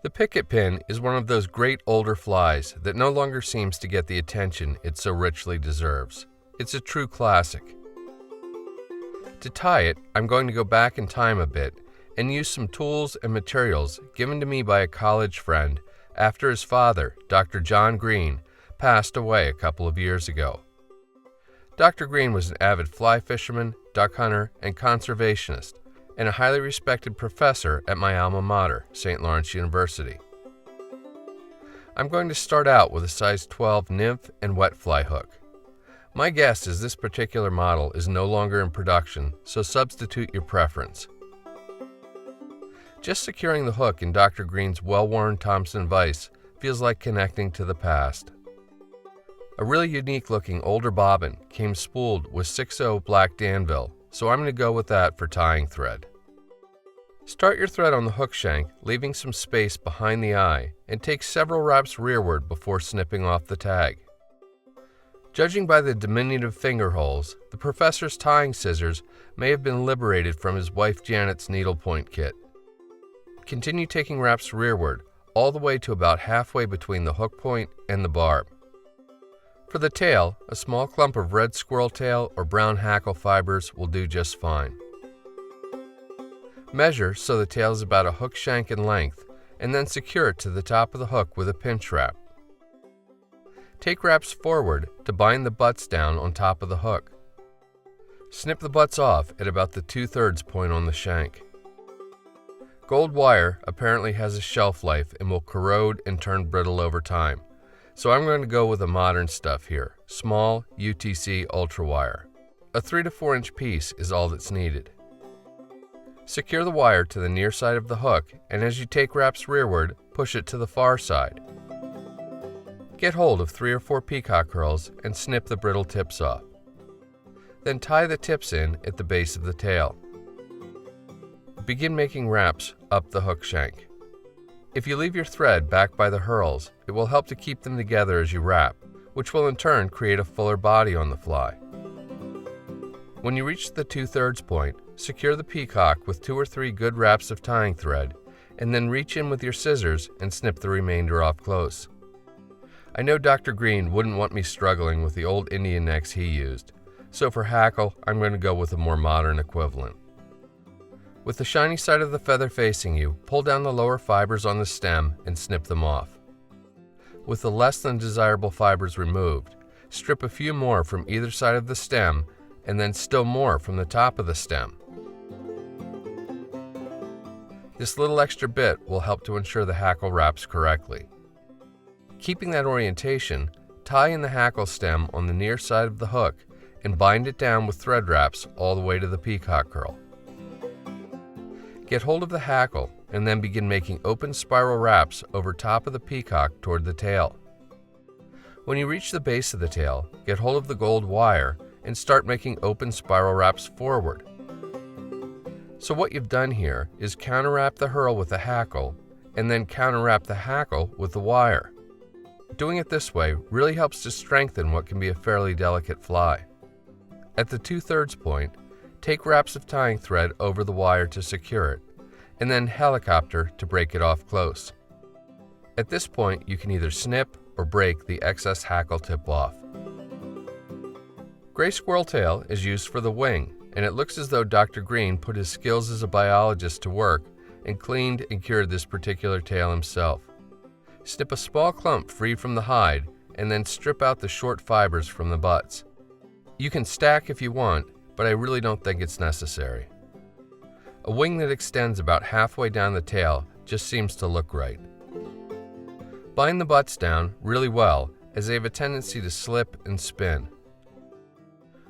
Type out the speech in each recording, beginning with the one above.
The picket pin is one of those great older flies that no longer seems to get the attention it so richly deserves. It's a true classic. To tie it, I'm going to go back in time a bit and use some tools and materials given to me by a college friend after his father, Dr. John Green, passed away a couple of years ago. Dr. Green was an avid fly fisherman, duck hunter, and conservationist, and a highly respected professor at my alma mater, St. Lawrence University. I'm going to start out with a size 12 nymph and wet fly hook. My guess is this particular model is no longer in production, so substitute your preference. Just securing the hook in Dr. Green's well-worn Thompson vise feels like connecting to the past. A really unique-looking older bobbin came spooled with 6/0 black Danville, so I'm going to go with that for tying thread. Start your thread on the hook shank, leaving some space behind the eye, and take several wraps rearward before snipping off the tag. Judging by the diminutive finger holes, the professor's tying scissors may have been liberated from his wife Janet's needlepoint kit. Continue taking wraps rearward, all the way to about halfway between the hook point and the barb. For the tail, a small clump of red squirrel tail or brown hackle fibers will do just fine. Measure so the tail is about a hook shank in length, and then secure it to the top of the hook with a pinch wrap. Take wraps forward to bind the butts down on top of the hook. Snip the butts off at about the 2/3 point on the shank. Gold wire apparently has a shelf life and will corrode and turn brittle over time, so I'm going to go with the modern stuff here, small UTC Ultra Wire. A 3 to 4 inch piece is all that's needed. Secure the wire to the near side of the hook, and as you take wraps rearward, push it to the far side. Get hold of 3 or 4 peacock herls and snip the brittle tips off. Then tie the tips in at the base of the tail. Begin making wraps up the hook shank. If you leave your thread back by the herls, it will help to keep them together as you wrap, which will in turn create a fuller body on the fly. When you reach the 2/3 point, secure the peacock with 2 or 3 good wraps of tying thread, and then reach in with your scissors and snip the remainder off close. I know Dr. Green wouldn't want me struggling with the old Indian necks he used, so for hackle, I'm going to go with a more modern equivalent. With the shiny side of the feather facing you, pull down the lower fibers on the stem and snip them off. With the less than desirable fibers removed, strip a few more from either side of the stem and then still more from the top of the stem. This little extra bit will help to ensure the hackle wraps correctly. Keeping that orientation, tie in the hackle stem on the near side of the hook and bind it down with thread wraps all the way to the peacock herl. Get hold of the hackle and then begin making open spiral wraps over top of the peacock toward the tail. When you reach the base of the tail, get hold of the gold wire and start making open spiral wraps forward. So what you've done here is counterwrap the herl with the hackle and then counterwrap the hackle with the wire. Doing it this way really helps to strengthen what can be a fairly delicate fly. At the 2/3 point, take wraps of tying thread over the wire to secure it, and then helicopter to break it off close. At this point, you can either snip or break the excess hackle tip off. Gray squirrel tail is used for the wing, and it looks as though Dr. Green put his skills as a biologist to work and cleaned and cured this particular tail himself. Snip a small clump free from the hide, and then strip out the short fibers from the butts. You can stack if you want, but I really don't think it's necessary. A wing that extends about halfway down the tail just seems to look right. Bind the butts down really well, as they have a tendency to slip and spin.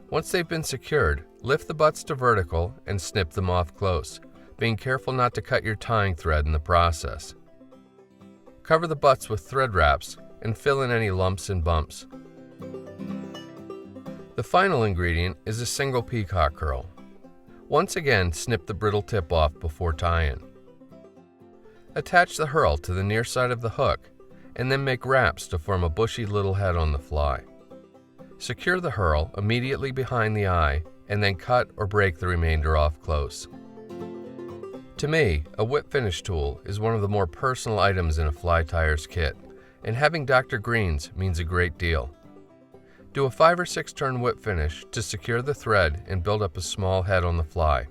Once they've been secured, lift the butts to vertical and snip them off close, being careful not to cut your tying thread in the process. Cover the butts with thread wraps and fill in any lumps and bumps. The final ingredient is a single peacock herl. Once again, snip the brittle tip off before tie-in. Attach the herl to the near side of the hook and then make wraps to form a bushy little head on the fly. Secure the herl immediately behind the eye and then cut or break the remainder off close. To me, a whip finish tool is one of the more personal items in a fly tyers kit, and having Dr. Green's means a great deal. Do a 5 or 6 turn whip finish to secure the thread and build up a small head on the fly,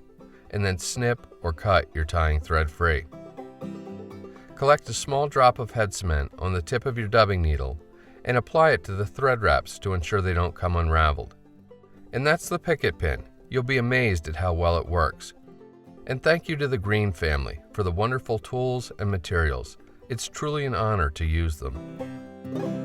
and then snip or cut your tying thread free. Collect a small drop of head cement on the tip of your dubbing needle and apply it to the thread wraps to ensure they don't come unraveled. And that's the Picket Pin. You'll be amazed at how well it works. And thank you to the Green family for the wonderful tools and materials. It's truly an honor to use them.